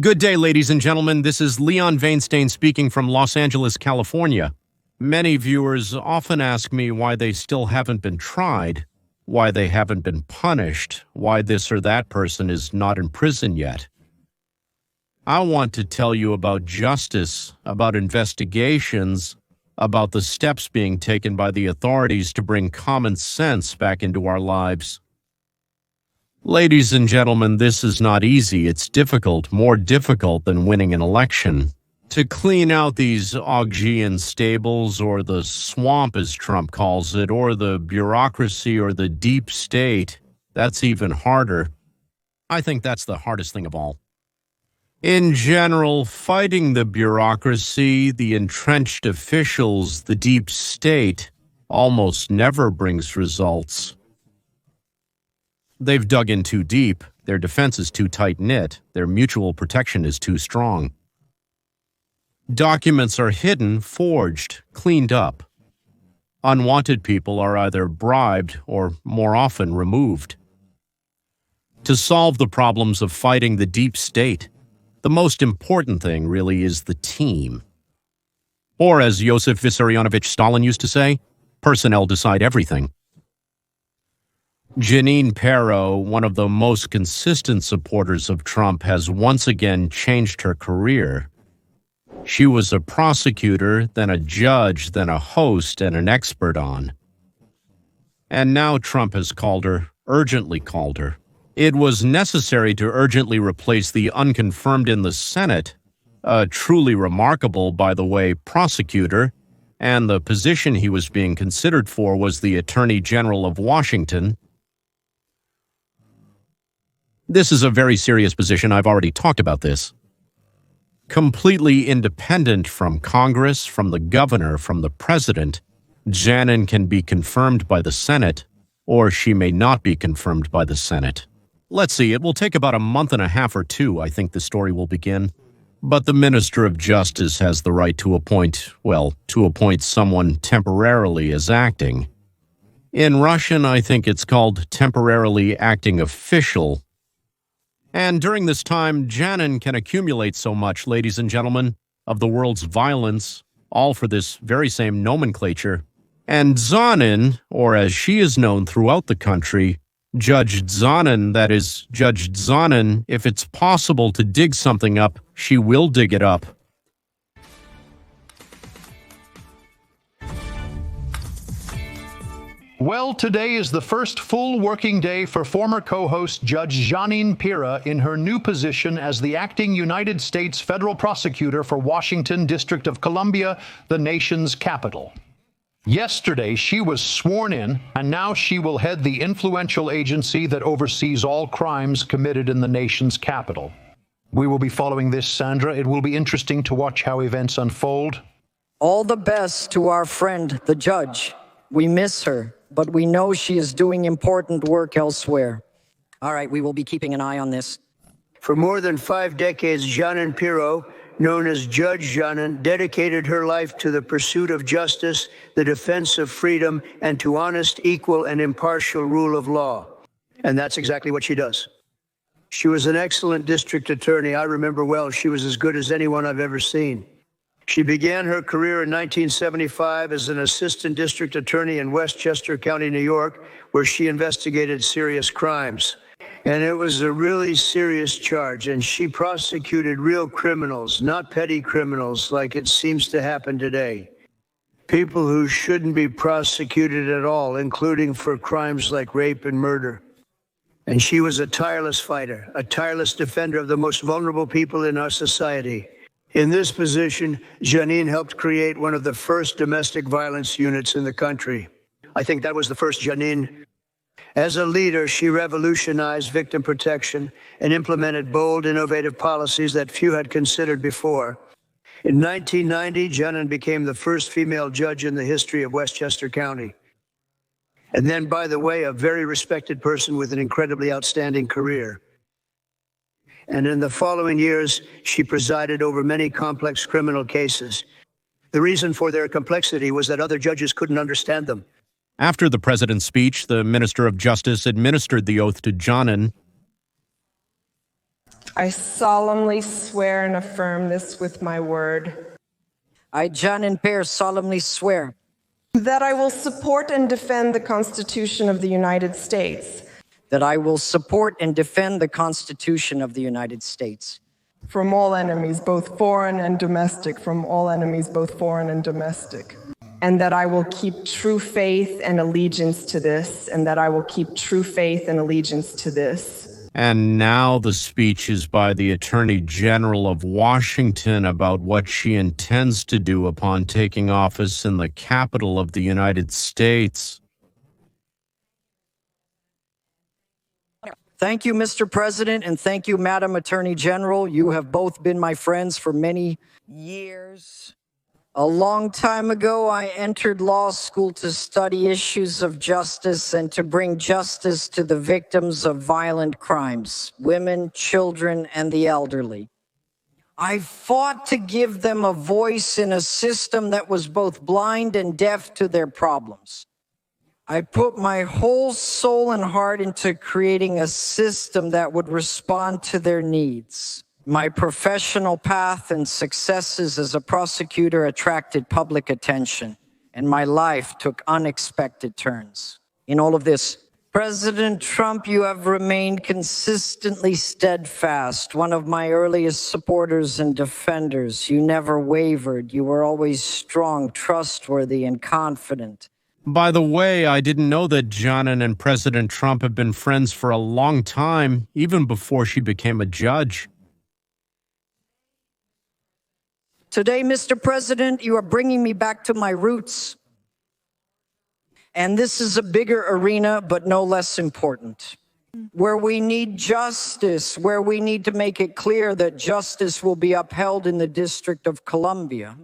Good day, ladies and gentlemen. This is Leon Vainstein speaking from Los Angeles, California. Many viewers often ask me why they still haven't been tried, why they haven't been punished, why this or that person is not in prison yet. I want to tell you about justice, about investigations, about the steps being taken by the authorities to bring common sense back into our lives. Ladies and gentlemen, this is not easy. It's difficult, more difficult than winning an election. To clean out these Augean stables, or the swamp as Trump calls it, or the bureaucracy or the deep state, that's even harder. I think that's the hardest thing of all. In general, fighting the bureaucracy, the entrenched officials, the deep state, almost never brings results. They've dug in too deep, their defense is too tight-knit, their mutual protection is too strong. Documents are hidden, forged, cleaned up. Unwanted people are either bribed or, more often, removed. To solve the problems of fighting the deep state, the most important thing really is the team. Or as Joseph Vissarionovich Stalin used to say, personnel decide everything. Janine, one of the most consistent supporters of Trump, has once again changed her career. She was a prosecutor, then a judge, then a host, and an expert on. And now Trump has called her, urgently called her. It was necessary to urgently replace the unconfirmed in the Senate, a truly remarkable, by the way, prosecutor, and the position he was being considered for was the Attorney General of Washington. This is a very serious position. I've already talked about this. Completely independent from Congress, from the governor, from the president, Zhanin can be confirmed by the Senate, or she may not be confirmed by the Senate. Let's see, it will take about a month and a half or two, I think the story will begin. But the Minister of Justice has the right to appoint someone temporarily as acting. In Russian, I think it's called temporarily acting official. And during this time, Janine can accumulate so much, ladies and gentlemen, of the world's violence, all for this very same nomenclature. And Zhanin, or as she is known throughout the country, Judge Zhanin, that is, Judge Zhanin, if it's possible to dig something up, she will dig it up. Well, today is the first full working day for former co-host Judge Janine in her new position as the acting United States federal prosecutor for Washington, District of Columbia, the nation's capital. Yesterday, she was sworn in, and now she will head the influential agency that oversees all crimes committed in the nation's capital. We will be following this, Sandra. It will be interesting to watch how events unfold. All the best to our friend, the judge. We miss her, but we know she is doing important work elsewhere. All right, we will be keeping an eye on this. For more than 5 decades, Janine, known as Judge Zhanin, dedicated her life to the pursuit of justice, the defense of freedom, and to honest, equal, and impartial rule of law. And that's exactly what she does. She was an excellent district attorney. I remember well, she was as good as anyone I've ever seen. She began her career in 1975 as an assistant district attorney in Westchester County, New York, where she investigated serious crimes. And it was a really serious charge, and she prosecuted real criminals, not petty criminals like it seems to happen today. People who shouldn't be prosecuted at all, including for crimes like rape and murder. And she was a tireless fighter, a tireless defender of the most vulnerable people in our society. In this position, Janine helped create one of the first domestic violence units in the country. I think that was the first Janine. As a leader, she revolutionized victim protection and implemented bold, innovative policies that few had considered before. In 1990, Janine became the first female judge in the history of Westchester County. And then, by the way, a very respected person with an incredibly outstanding career. And in the following years, she presided over many complex criminal cases. The reason for their complexity was that other judges couldn't understand them. After the president's speech, the Minister of Justice administered the oath to Zhanin. I solemnly swear and affirm this with my word. I, Janine, solemnly swear That I will support and defend the Constitution of the United States that I will support and defend the Constitution of the United States from all enemies, both foreign and domestic, from all enemies, both foreign and domestic. And that I will keep true faith and allegiance to this, and that I will keep true faith and allegiance to this. And now the speech is by the Attorney General of Washington about what she intends to do upon taking office in the capital of the United States. Thank you, Mr. President, and thank you, Madam Attorney General. You have both been my friends for many years. A long time ago, I entered law school to study issues of justice and to bring justice to the victims of violent crimes, women, children, and the elderly. I fought to give them a voice in a system that was both blind and deaf to their problems. I put my whole soul and heart into creating a system that would respond to their needs. My professional path and successes as a prosecutor attracted public attention, and my life took unexpected turns. In all of this, President Trump, you have remained consistently steadfast, one of my earliest supporters and defenders. You never wavered. You were always strong, trustworthy, and confident. By the way, I didn't know that Zhanin and President Trump have been friends for a long time, even before she became a judge. Today, Mr. President, you are bringing me back to my roots. And this is a bigger arena, but no less important. Where we need justice, where we need to make it clear that justice will be upheld in the District of Columbia.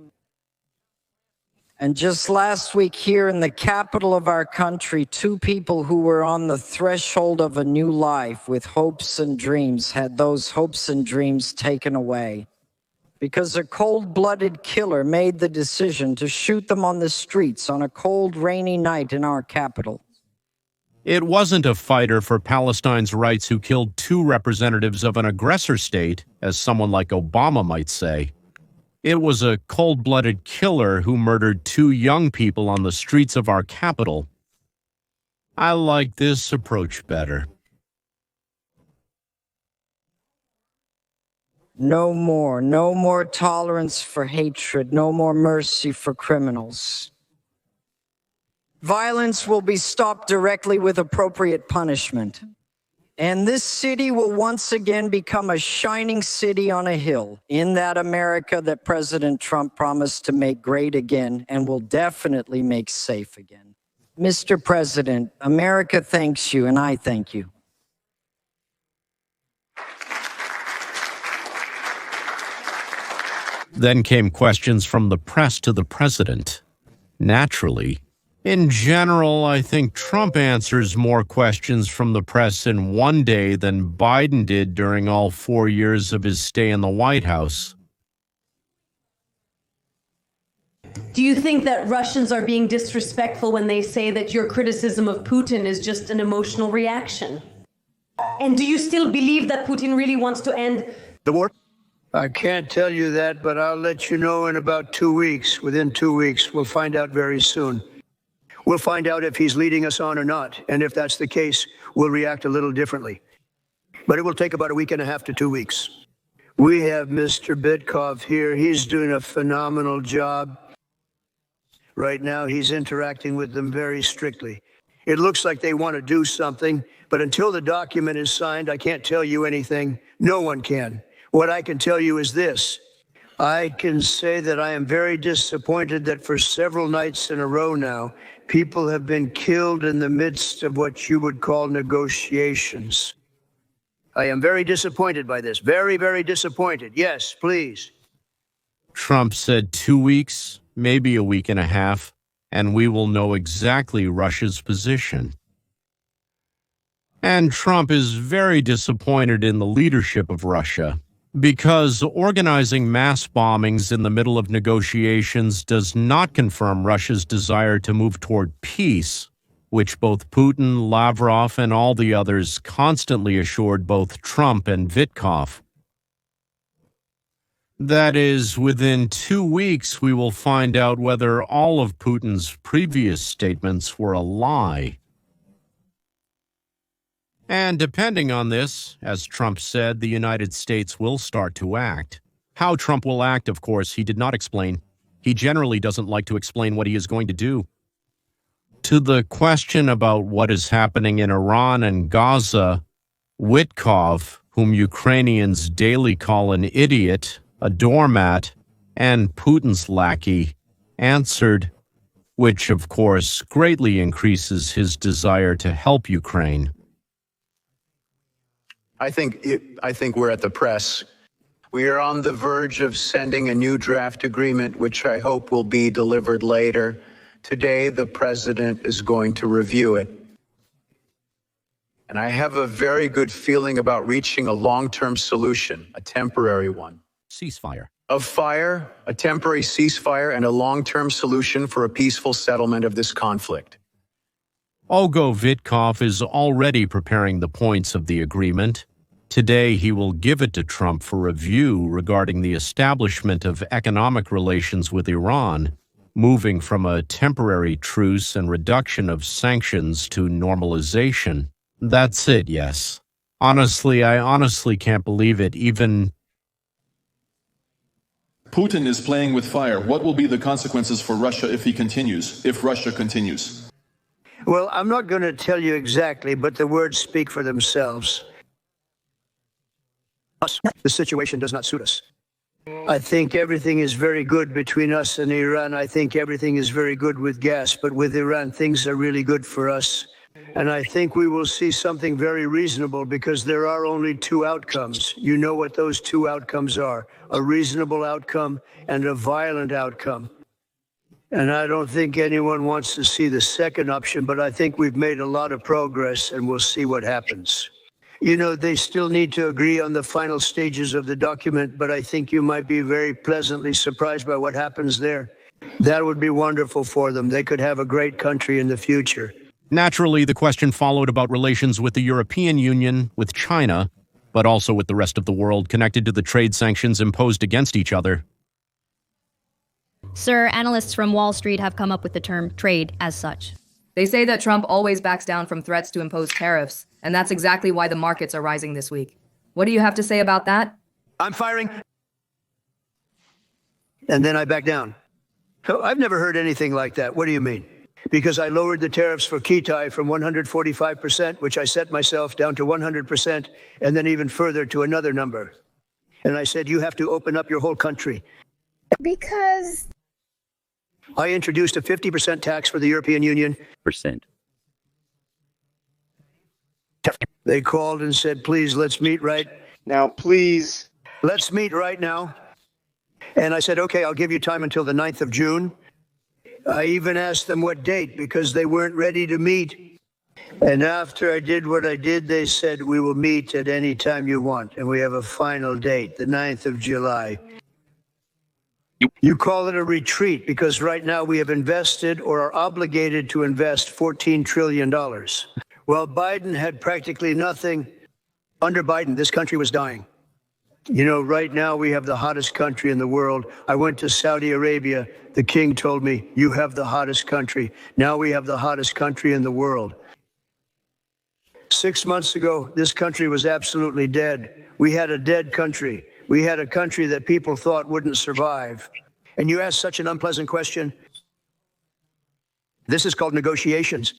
And just last week here in the capital of our country, two people who were on the threshold of a new life with hopes and dreams had those hopes and dreams taken away. Because a cold-blooded killer made the decision to shoot them on the streets on a cold, rainy night in our capital. It wasn't a fighter for Palestine's rights who killed two representatives of an aggressor state, as someone like Obama might say. It was a cold-blooded killer who murdered two young people on the streets of our capital. I like this approach better. No more tolerance for hatred, no more mercy for criminals. Violence will be stopped directly with appropriate punishment. And this city will once again become a shining city on a hill in that America that President Trump promised to make great again and will definitely make safe again. Mr. President, America thanks you and I thank you. Then came questions from the press to the president. Naturally. In general, I think Trump answers more questions from the press in one day than Biden did during all 4 years of his stay in the White House. Do you think that Russians are being disrespectful when they say that your criticism of Putin is just an emotional reaction? And do you still believe that Putin really wants to end The war? I can't tell you that, but I'll let you know in about 2 weeks. Within 2 weeks, we'll find out very soon. We'll find out if he's leading us on or not, and if that's the case, we'll react a little differently. But it will take about a week and a half to 2 weeks. We have Mr. Bitkov here. He's doing a phenomenal job. Right now, he's interacting with them very strictly. It looks like they want to do something, but until the document is signed, I can't tell you anything. No one can. What I can tell you is this. I can say that I am very disappointed that for several nights in a row now, people have been killed in the midst of what you would call negotiations. I am very disappointed by this. Very, very disappointed. Yes, please. Trump said 2 weeks, maybe a week and a half, and we will know exactly Russia's position. And Trump is very disappointed in the leadership of Russia, because organizing mass bombings in the middle of negotiations does not confirm Russia's desire to move toward peace, which both Putin, Lavrov, and all the others constantly assured both Trump and Bitkov. That is, within 2 weeks, we will find out whether all of Putin's previous statements were a lie. And depending on this, as Trump said, the United States will start to act. How Trump will act, of course, he did not explain. He generally doesn't like to explain what he is going to do. To the question about what is happening in Iran and Gaza, Witkov, whom Ukrainians daily call an idiot, a doormat, and Putin's lackey, answered, which of course greatly increases his desire to help Ukraine. I think we're at the press. We are on the verge of sending a new draft agreement, which I hope will be delivered later. Today, the president is going to review it. And I have a very good feeling about reaching a long-term solution, a temporary one. Ceasefire. Of fire, a temporary ceasefire, and a long-term solution for a peaceful settlement of this conflict. Ogo Witkov is already preparing the points of the agreement. Today, he will give it to Trump for review regarding the establishment of economic relations with Iran, moving from a temporary truce and reduction of sanctions to normalization. That's it, yes. Honestly, I honestly can't believe it, even... Putin is playing with fire. What will be the consequences for Russia if Russia continues? Well, I'm not going to tell you exactly, but the words speak for themselves. The situation does not suit us. I think everything is very good between us and Iran. I think everything is very good with gas, but with Iran, things are really good for us. And I think we will see something very reasonable because there are only two outcomes. You know what those two outcomes are, a reasonable outcome and a violent outcome. And I don't think anyone wants to see the second option, but I think we've made a lot of progress and we'll see what happens. You know, they still need to agree on the final stages of the document, but I think you might be very pleasantly surprised by what happens there. That would be wonderful for them. They could have a great country in the future. Naturally, the question followed about relations with the European Union, with China, but also with the rest of the world connected to the trade sanctions imposed against each other. Sir, analysts from Wall Street have come up with the term trade as such. They say that Trump always backs down from threats to impose tariffs, and that's exactly why the markets are rising this week. What do you have to say about that? I'm firing. And then I back down. So I've never heard anything like that. What do you mean? Because I lowered the tariffs for Kitai from 145%, which I set myself, down to 100%, and then even further to another number. And I said, you have to open up your whole country. Because I introduced a 50% tax for the European Union. They called and said, please, let's meet right now, please. Let's meet right now. And I said, okay, I'll give you time until the 9th of June. I even asked them what date because they weren't ready to meet. And after I did what I did, they said, we will meet at any time you want. And we have a final date, the 9th of July. You call it a retreat because right now we have invested or are obligated to invest $14 trillion. Well, Biden had practically nothing. Under Biden, this country was dying. You know, right now we have the hottest country in the world. I went to Saudi Arabia. The king told me, you have the hottest country. Now we have the hottest country in the world. 6 months ago, this country was absolutely dead. We had a dead country. We had a country that people thought wouldn't survive. And you ask such an unpleasant question. This is called negotiations.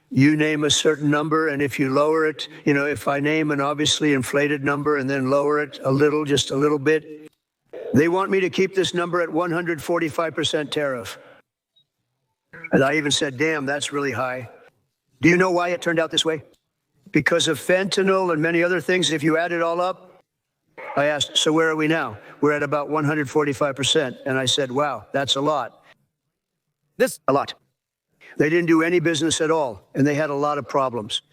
You name a certain number, and if you lower it, you know, if I name an obviously inflated number and then lower it a little, just a little bit, they want me to keep this number at 145% tariff. And I even said, damn, that's really high. Do you know why it turned out this way? Because of fentanyl and many other things. If you add it all up, I asked, so where are we now? We're at about 145%. And I said, wow, that's a lot. A lot. They didn't do any business at all, and they had a lot of problems.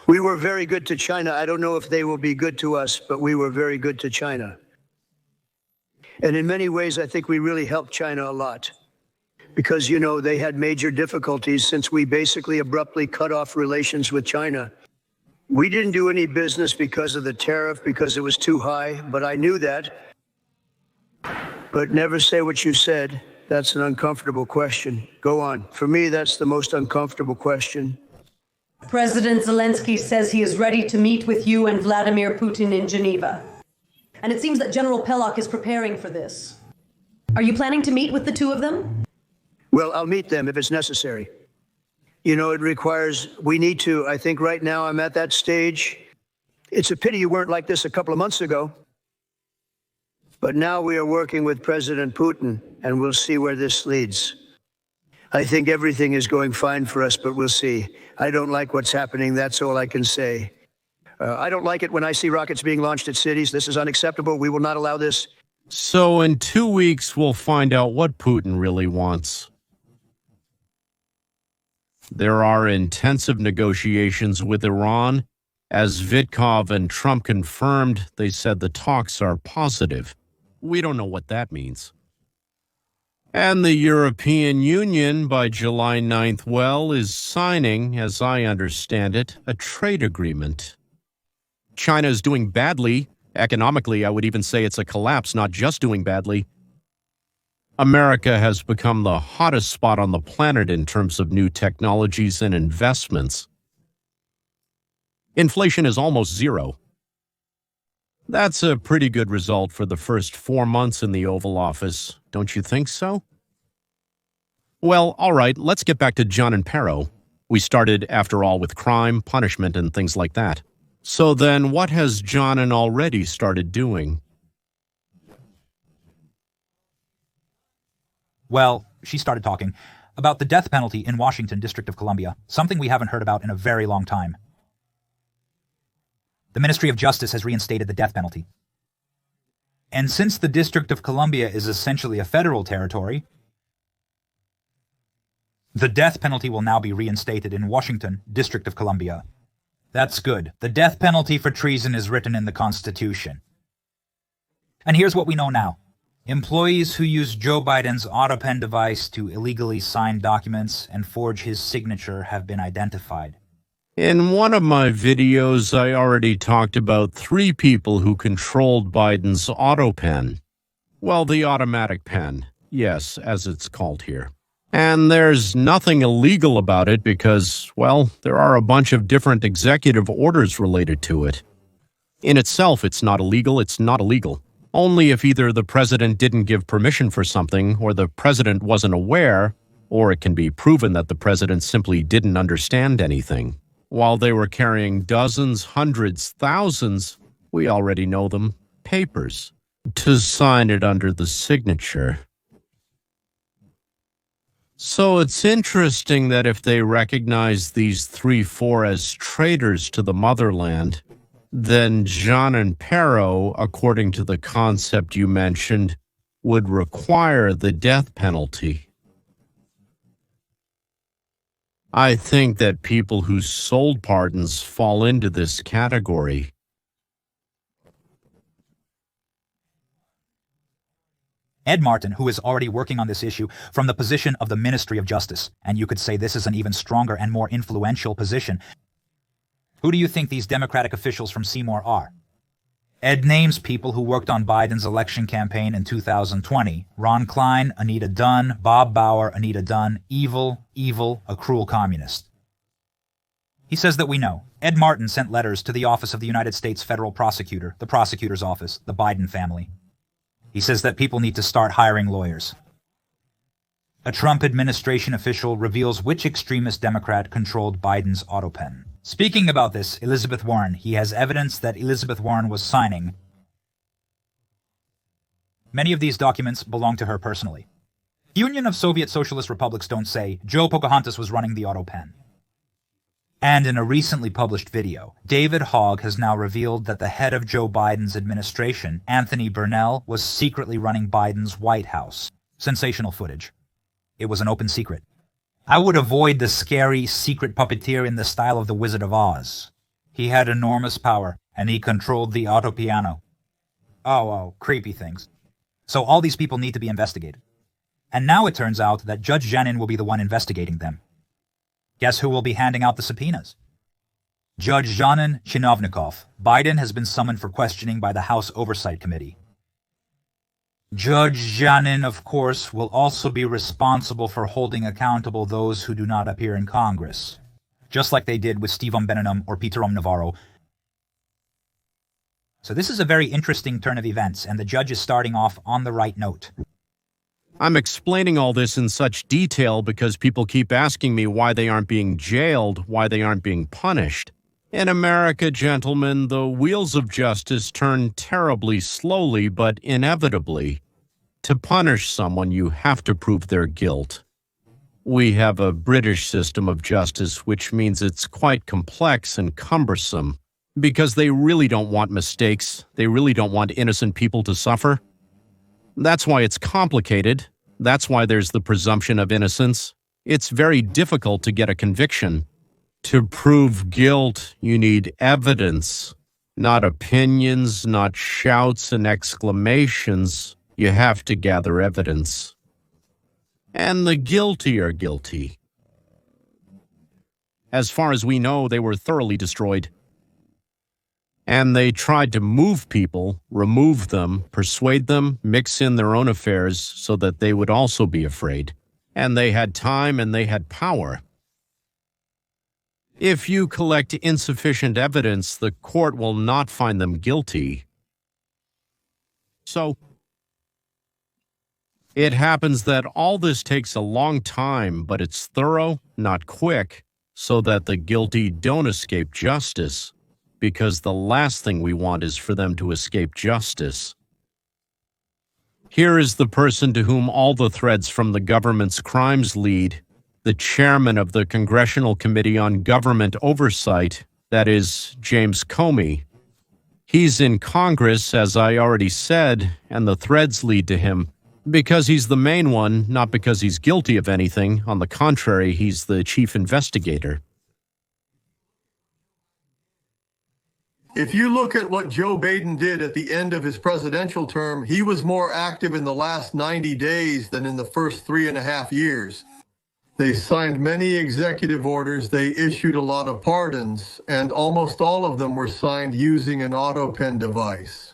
We were very good to China. I don't know if they will be good to us, but we were very good to China. And in many ways, I think we really helped China a lot. Because, you know, they had major difficulties since we basically abruptly cut off relations with China. We didn't do any business because of the tariff, because it was too high, but I knew that. But never say what you said. That's an uncomfortable question. Go on. For me, that's the most uncomfortable question. President Zelensky says he is ready to meet with you and Vladimir Putin in Geneva. And it seems that General Pelok is preparing for this. Are you planning to meet with the two of them? Well, I'll meet them if it's necessary. You know, we need to, I think right now I'm at that stage. It's a pity you weren't like this a couple of months ago. But now we are working with President Putin, and we'll see where this leads. I think everything is going fine for us, but we'll see. I don't like what's happening, that's all I can say. I don't like it when I see rockets being launched at cities. This is unacceptable. We will not allow this. So in 2 weeks, we'll find out what Putin really wants. There are intensive negotiations with Iran. As Vitkov and Trump confirmed, they said the talks are positive. We don't know what that means. And the European Union, by July 9th, is signing, as I understand it, a trade agreement. China is doing badly. Economically, I would even say it's a collapse, not just doing badly. America has become the hottest spot on the planet in terms of new technologies and investments. Inflation is almost zero. That's a pretty good result for the first 4 months in the Oval Office, don't you think so? Well, all right, let's get back to Zhanin. We started, after all, with crime, punishment, and things like that. So then, what has Zhanin already started doing? Well, she started talking about the death penalty in Washington, District of Columbia, something we haven't heard about in a very long time. The Ministry of Justice has reinstated the death penalty. And since the District of Columbia is essentially a federal territory, the death penalty will now be reinstated in Washington, District of Columbia. That's good. The death penalty for treason is written in the Constitution. And here's what we know now. Employees who use Joe Biden's Autopen device to illegally sign documents and forge his signature have been identified. In one of my videos, I already talked about 3 people who controlled Biden's Autopen. Well, the automatic pen. Yes, as it's called here. And there's nothing illegal about it because, well, there are a bunch of different executive orders related to it. In itself, it's not illegal. Only if either the president didn't give permission for something, or the president wasn't aware, or it can be proven that the president simply didn't understand anything. While they were carrying dozens, hundreds, thousands, we already know them, papers, to sign it under the signature. So it's interesting that if they recognize these 3-4 as traitors to the motherland, then Zhanin, according to the concept you mentioned, would require the death penalty. I think that people who sold pardons fall into this category. Ed Martin, who is already working on this issue from the position of the Ministry of Justice, and you could say this is an even stronger and more influential position. Who do you think these Democratic officials from Seymour are? Ed names people who worked on Biden's election campaign in 2020. Ron Klein, Anita Dunn, Bob Bauer, Anita Dunn, evil, a cruel communist. He says that we know. Ed Martin sent letters to the Office of the United States Federal Prosecutor, the prosecutor's office, the Biden family. He says that people need to start hiring lawyers. A Trump administration official reveals which extremist Democrat controlled Biden's Autopen. Speaking about this, Elizabeth Warren, he has evidence that Elizabeth Warren was signing. Many of these documents belong to her personally. Union of Soviet Socialist Republics don't say Joe Pocahontas was running the Autopen. And in a recently published video, David Hogg has now revealed that the head of Joe Biden's administration, Anthony Burnell, was secretly running Biden's White House. Sensational footage. It was an open secret. I would avoid the scary, secret puppeteer in the style of the Wizard of Oz. He had enormous power, and he controlled the autopiano. Oh, creepy things. So all these people need to be investigated. And now it turns out that Judge Janine will be the one investigating them. Guess who will be handing out the subpoenas? Judge Zhanin Chinovnikov. Biden has been summoned for questioning by the House Oversight Committee. Judge Zhanin, of course, will also be responsible for holding accountable those who do not appear in Congress, just like they did with Stephen Benenum or Peter Navarro. So this is a very interesting turn of events, and the judge is starting off on the right note. I'm explaining all this in such detail because people keep asking me why they aren't being jailed, why they aren't being punished. In America, gentlemen, the wheels of justice turn terribly slowly but inevitably. To punish someone, you have to prove their guilt. We have a British system of justice, which means it's quite complex and cumbersome, because they really don't want mistakes. They really don't want innocent people to suffer. That's why it's complicated. That's why there's the presumption of innocence. It's very difficult to get a conviction. To prove guilt, you need evidence, not opinions, not shouts and exclamations. You have to gather evidence. And the guilty are guilty. As far as we know, they were thoroughly destroyed. And they tried to move people, remove them, persuade them, mix in their own affairs so that they would also be afraid. And they had time and they had power. If you collect insufficient evidence, the court will not find them guilty. So, it happens that all this takes a long time, but it's thorough, not quick, so that the guilty don't escape justice, because the last thing we want is for them to escape justice. Here is the person to whom all the threads from the government's crimes lead, the chairman of the Congressional Committee on Government Oversight, that is, James Comey. He's in Congress, as I already said, and the threads lead to him, because he's the main one, not because he's guilty of anything. On the contrary, he's the chief investigator. If you look at what Joe Biden did at the end of his presidential term, he was more active in the last 90 days than in the first 3.5 years. They signed many executive orders, they issued a lot of pardons, and almost all of them were signed using an Autopen device.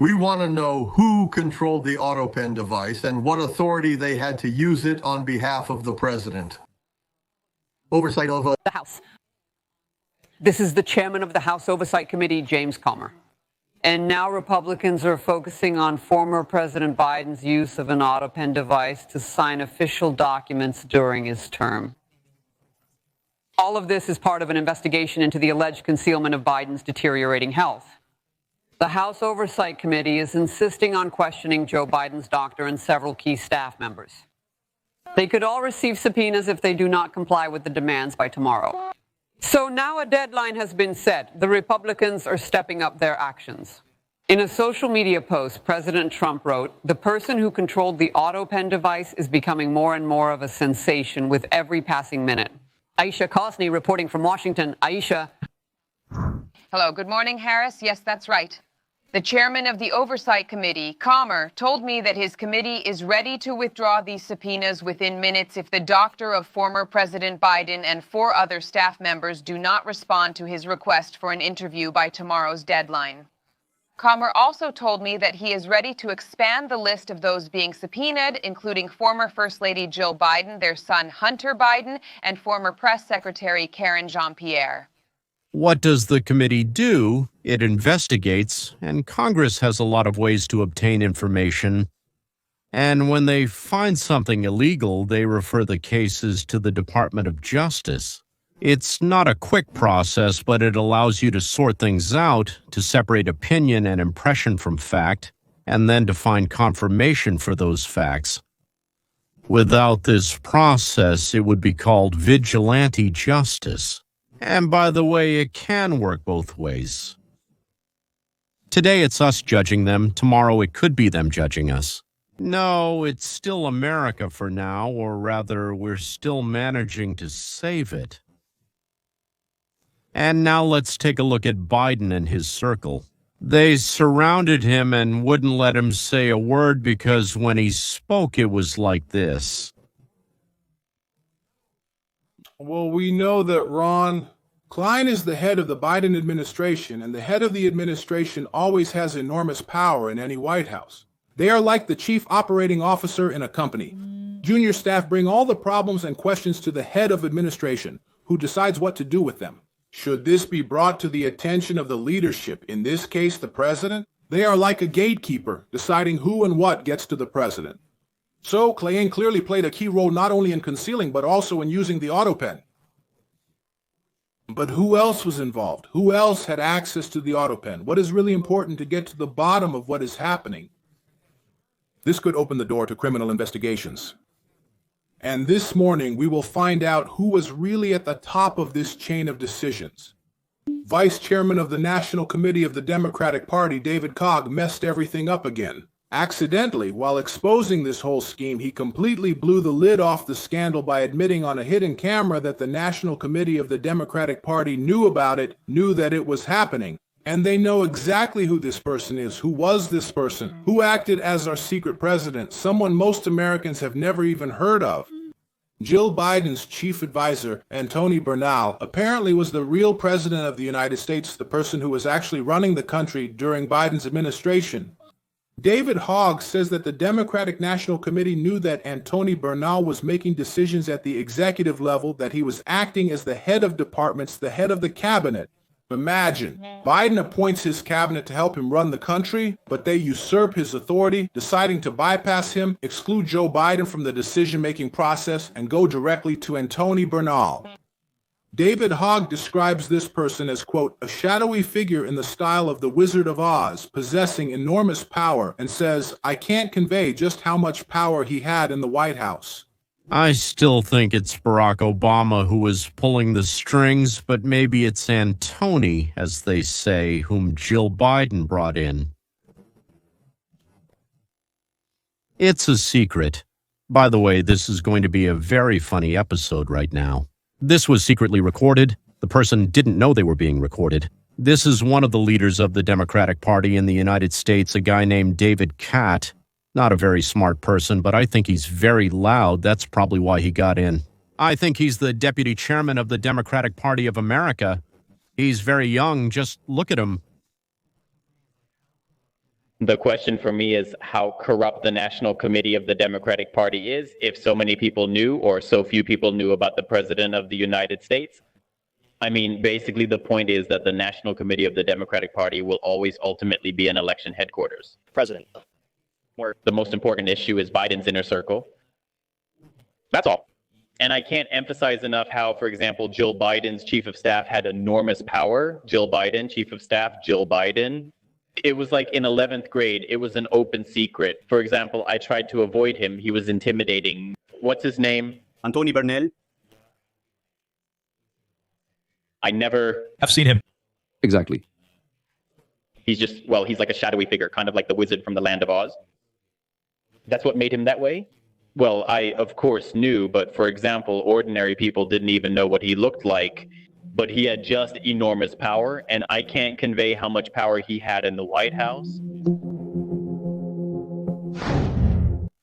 We want to know who controlled the Autopen device and what authority they had to use it on behalf of the president. Oversight of the House. This is the chairman of the House Oversight Committee, James Comer. And now Republicans are focusing on former President Biden's use of an Autopen device to sign official documents during his term. All of this is part of an investigation into the alleged concealment of Biden's deteriorating health. The House Oversight Committee is insisting on questioning Joe Biden's doctor and several key staff members. They could all receive subpoenas if they do not comply with the demands by tomorrow. So now a deadline has been set. The Republicans are stepping up their actions. In a social media post, President Trump wrote, "The person who controlled the Autopen device is becoming more and more of a sensation with every passing minute." Aisha Kosney reporting from Washington. Aisha. Hello, good morning, Harris. Yes, that's right. The chairman of the Oversight Committee, Comer, told me that his committee is ready to withdraw these subpoenas within minutes if the doctor of former President Biden and 4 other staff members do not respond to his request for an interview by tomorrow's deadline. Comer also told me that he is ready to expand the list of those being subpoenaed, including former First Lady Jill Biden, their son Hunter Biden, and former Press Secretary Karen Jean-Pierre. What does the committee do? It investigates, and Congress has a lot of ways to obtain information. And when they find something illegal, they refer the cases to the Department of Justice. It's not a quick process, but it allows you to sort things out, to separate opinion and impression from fact, and then to find confirmation for those facts. Without this process, it would be called vigilante justice. And by the way, it can work both ways. Today it's us judging them, tomorrow it could be them judging us. No, it's still America for now, or rather, we're still managing to save it. And now let's take a look at Biden and his circle. They surrounded him and wouldn't let him say a word because when he spoke, it was like this. Well, we know that Ron Klein is the head of the Biden administration, and the head of the administration always has enormous power in any White House. They are like the chief operating officer in a company. Junior staff bring all the problems and questions to the head of administration, who decides what to do with them. Should this be brought to the attention of the leadership, in this case the president? They are like a gatekeeper, deciding who and what gets to the president. So, Clayane clearly played a key role not only in concealing, but also in using the Autopen. But who else was involved? Who else had access to the Autopen? What is really important to get to the bottom of what is happening? This could open the door to criminal investigations. And this morning, we will find out who was really at the top of this chain of decisions. Vice Chairman of the National Committee of the Democratic Party, David Cogg, messed everything up again. Accidentally, while exposing this whole scheme, he completely blew the lid off the scandal by admitting on a hidden camera that the National Committee of the Democratic Party knew about it, knew that it was happening. And they know exactly who this person is, who was this person, who acted as our secret president, someone most Americans have never even heard of. Jill Biden's chief advisor, Antony Bernal, apparently was the real president of the United States, the person who was actually running the country during Biden's administration. David Hogg says that the Democratic National Committee knew that Antony Bernal was making decisions at the executive level, that he was acting as the head of departments, the head of the cabinet. Imagine, Biden appoints his cabinet to help him run the country, but they usurp his authority, deciding to bypass him, exclude Joe Biden from the decision-making process, and go directly to Antony Bernal. David Hogg describes this person as, quote, a shadowy figure in the style of the Wizard of Oz, possessing enormous power, and says, I can't convey just how much power he had in the White House. I still think it's Barack Obama who was pulling the strings, but maybe it's Antony, as they say, whom Jill Biden brought in. It's a secret. By the way, this is going to be a very funny episode right now. This was secretly recorded. The person didn't know they were being recorded. This is one of the leaders of the Democratic Party in the United States, a guy named David Catt. Not a very smart person, but I think he's very loud. That's probably why he got in. I think he's the deputy chairman of the Democratic Party of America. He's very young. Just look at him. The question for me is how corrupt the National Committee of the Democratic Party is if so many people knew or so few people knew about the President of the United States. I mean, basically the point is that the National Committee of the Democratic Party will always ultimately be an election headquarters. President. Where the most important issue is Biden's inner circle. That's all. And I can't emphasize enough how, for example, Jill Biden's chief of staff had enormous power. Jill Biden, chief of staff, Jill Biden. It was like in 11th grade, it was an open secret. For example, I tried to avoid him. He was intimidating. What's his name? Antony Bernal. I never... I've seen him. Exactly. He's just, well, he's like a shadowy figure, kind of like the wizard from the Land of Oz. That's what made him that way? Well, I, of course, knew, but for example, ordinary people didn't even know what he looked like. But he had just enormous power, and I can't convey how much power he had in the White House.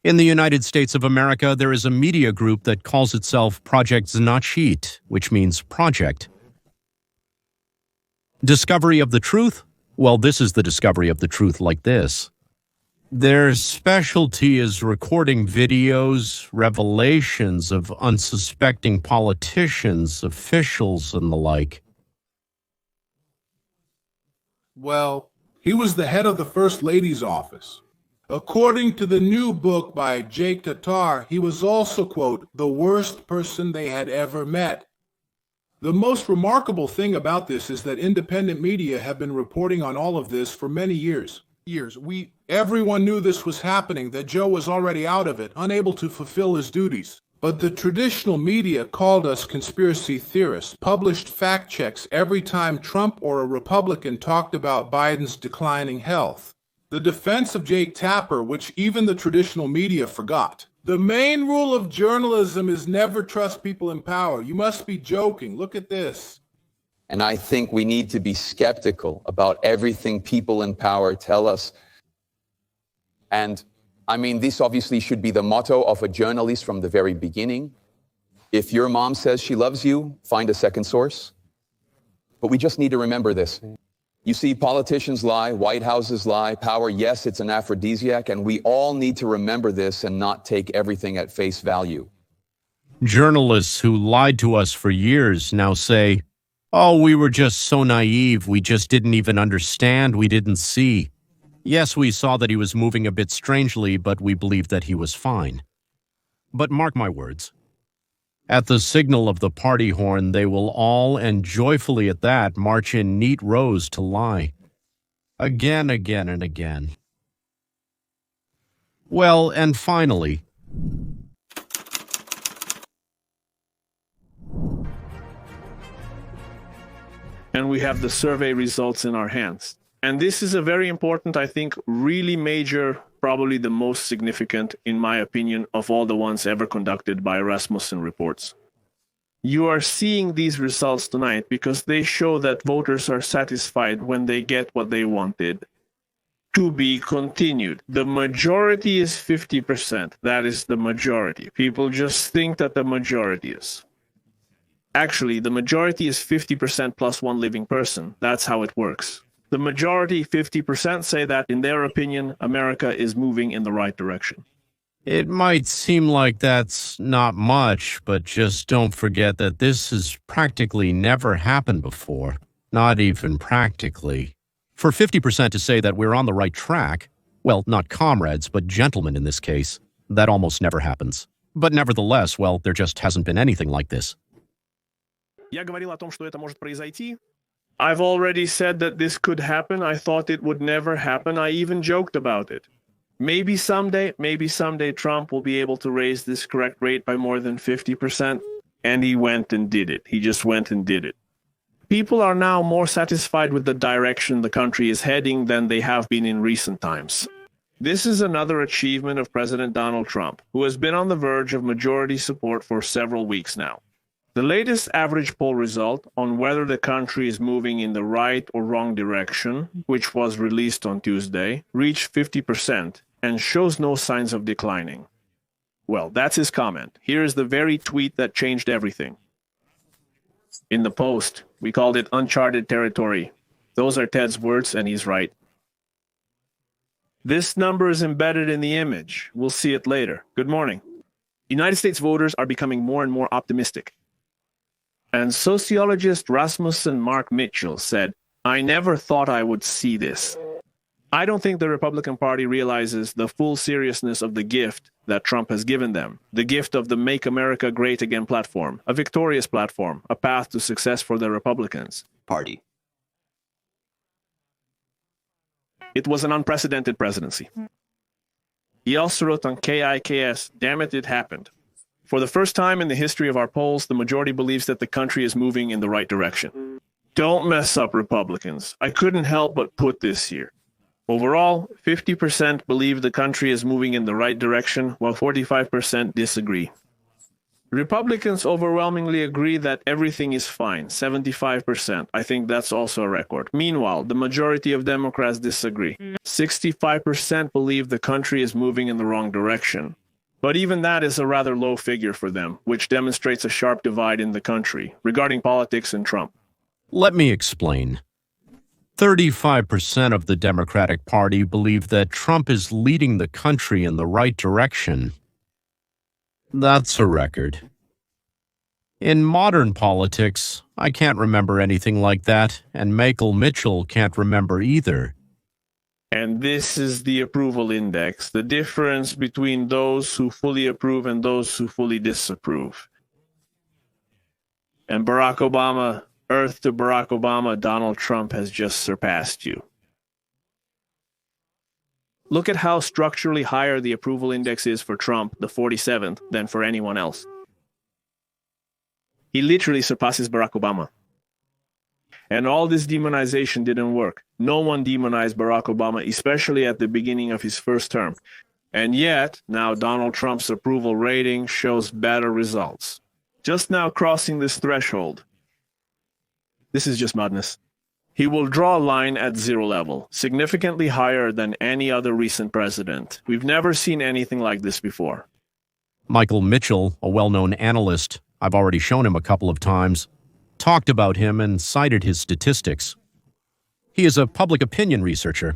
In the United States of America, there is a media group that calls itself Project Znachit, which means project. Discovery of the truth? Well, this is the discovery of the truth like this. Their specialty is recording videos, revelations of unsuspecting politicians, officials, and the like. Well, he was the head of the First Lady's office. According to the new book by Jake Tatar, he was also, quote, the worst person they had ever met. The most remarkable thing about this is that independent media have been reporting on all of this for many years. Everyone knew this was happening, that Joe was already out of it, unable to fulfill his duties. But the traditional media called us conspiracy theorists, published fact checks every time Trump or a Republican talked about Biden's declining health. The defense of Jake Tapper, which even the traditional media forgot. The main rule of journalism is never trust people in power. You must be joking. Look at this. And I think we need to be skeptical about everything people in power tell us. And I mean, this obviously should be the motto of a journalist from the very beginning. If your mom says she loves you, find a second source. But we just need to remember this. You see, politicians lie, White Houses lie, power, yes, it's an aphrodisiac, and we all need to remember this and not take everything at face value. Journalists who lied to us for years now say, "Oh, we were just so naive, we just didn't even understand, we didn't see. Yes, we saw that he was moving a bit strangely, but we believed that he was fine." But mark my words, at the signal of the party horn, they will all, and joyfully at that, march in neat rows to lie. Again, again, and again. Well, and finally, and we have the survey results in our hands. And this is a very important, I think, really major, probably the most significant, in my opinion, of all the ones ever conducted by Rasmussen reports. You are seeing these results tonight because they show that voters are satisfied when they get what they wanted. To be continued. The majority is 50%. That is the majority. People just think that the majority is. Actually, the majority is 50% plus one living person. That's how it works. The majority, 50%, say that, in their opinion, America is moving in the right direction. it might seem like that's not much, but just don't forget that this has practically never happened before. Not even practically. For 50% to say that we're on the right track, well, not comrades, but gentlemen in this case, that almost never happens. But nevertheless, well, there just hasn't been anything like this. Я говорил о том, что это может произойти. I've already said that this could happen. I thought it would never happen. I even joked about it. Maybe someday Trump will be able to raise this correct rate by more than 50%. And he went and did it. He just went and did it. People are now more satisfied with the direction the country is heading than they have been in recent times. This is another achievement of President Donald Trump, who has been on the verge of majority support for several weeks now. The latest average poll result on whether the country is moving in the right or wrong direction, which was released on Tuesday, reached 50% and shows no signs of declining. Well, that's his comment. Here is the very tweet that changed everything. In the Post, we called it uncharted territory. Those are Ted's words, and he's right. This number is embedded in the image. We'll see it later. Good morning. United States voters are becoming more and more optimistic. And sociologist Rasmussen Mark Mitchell said, "I never thought I would see this." I don't think the Republican Party realizes the full seriousness of the gift that Trump has given them, the gift of the Make America Great Again platform, a victorious platform, a path to success for the Republicans Party. It was an unprecedented presidency. He also wrote on KIKS, "Damn it, it happened." For the first time in the history of our polls, the majority believes that the country is moving in the right direction. Don't mess up, Republicans. I couldn't help but put this here. Overall, 50% believe the country is moving in the right direction, while 45% disagree. Republicans overwhelmingly agree that everything is fine, 75%. I think that's also a record. Meanwhile, the majority of Democrats disagree. 65% believe the country is moving in the wrong direction. But even that is a rather low figure for them, which demonstrates a sharp divide in the country regarding politics and Trump. Let me explain. 35% of the Democratic Party believe that Trump is leading the country in the right direction. That's a record. In modern politics, I can't remember anything like that, and Michael Mitchell can't remember either. And this is the approval index, the difference between those who fully approve and those who fully disapprove. And Barack Obama, Earth to Barack Obama, Donald Trump has just surpassed you. Look at how structurally higher the approval index is for Trump, the 47th, than for anyone else. He literally surpasses Barack Obama. And all this demonization didn't work. No one demonized Barack Obama, especially at the beginning of his first term. And yet, now Donald Trump's approval rating shows better results. Just now crossing this threshold. This is just madness. He will draw a line at 0 level, significantly higher than any other recent president. We've never seen anything like this before. Michael Mitchell, a well-known analyst, I've already shown him a couple of times, talked about him and cited his statistics. He is a public opinion researcher.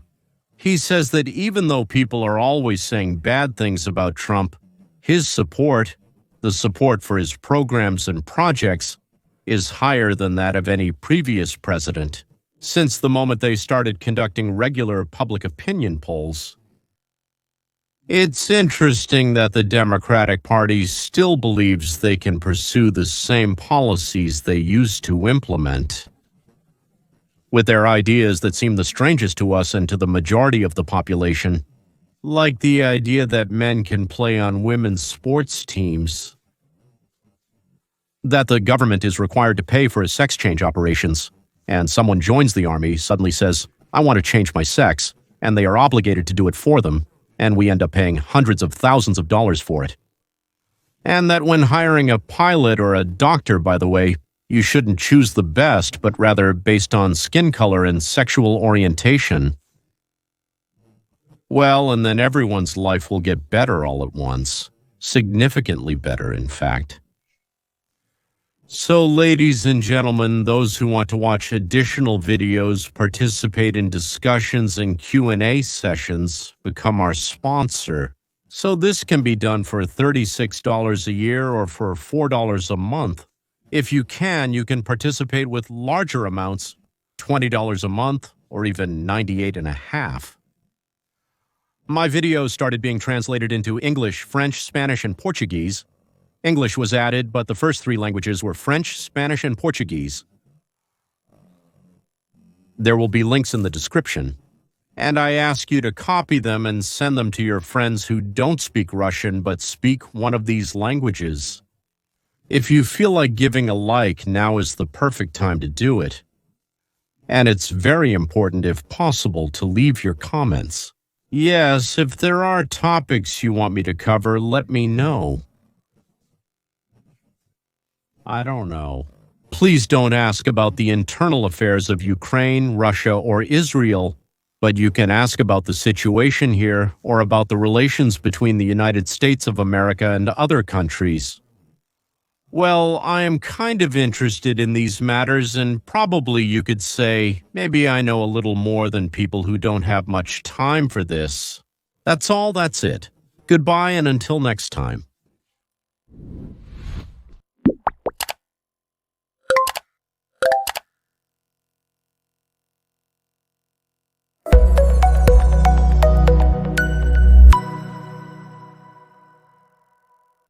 He says that even though people are always saying bad things about Trump, his support, the support for his programs and projects, is higher than that of any previous president since the moment they started conducting regular public opinion polls. It's interesting that the Democratic Party still believes they can pursue the same policies they used to implement. With their ideas that seem the strangest to us and to the majority of the population, like the idea that men can play on women's sports teams, that the government is required to pay for sex change operations, and someone joins the army, suddenly says, "I want to change my sex," and they are obligated to do it for them, and we end up paying hundreds of thousands of dollars for it. And that when hiring a pilot or a doctor, by the way, you shouldn't choose the best, but rather based on skin color and sexual orientation. Well, and then everyone's life will get better all at once. Significantly better, in fact. So, ladies and gentlemen, those who want to watch additional videos, participate in discussions and Q&A sessions, become our sponsor. So this can be done for $36 a year or for $4 a month. If you can participate with larger amounts, $20 a month or even $98.50. My videos started being translated into English, French, Spanish, and Portuguese. English was added, but the first three languages were French, Spanish, and Portuguese. There will be links in the description, and I ask you to copy them and send them to your friends who don't speak Russian but speak one of these languages. If you feel like giving a like, now is the perfect time to do it. And it's very important, if possible, to leave your comments. Yes, if there are topics you want me to cover, let me know. I don't know. Please don't ask about the internal affairs of Ukraine, Russia, or Israel, but you can ask about the situation here or about the relations between the United States of America and other countries. Well, I am kind of interested in these matters, and probably you could say, maybe I know a little more than people who don't have much time for this. That's all, that's it. Goodbye, and until next time.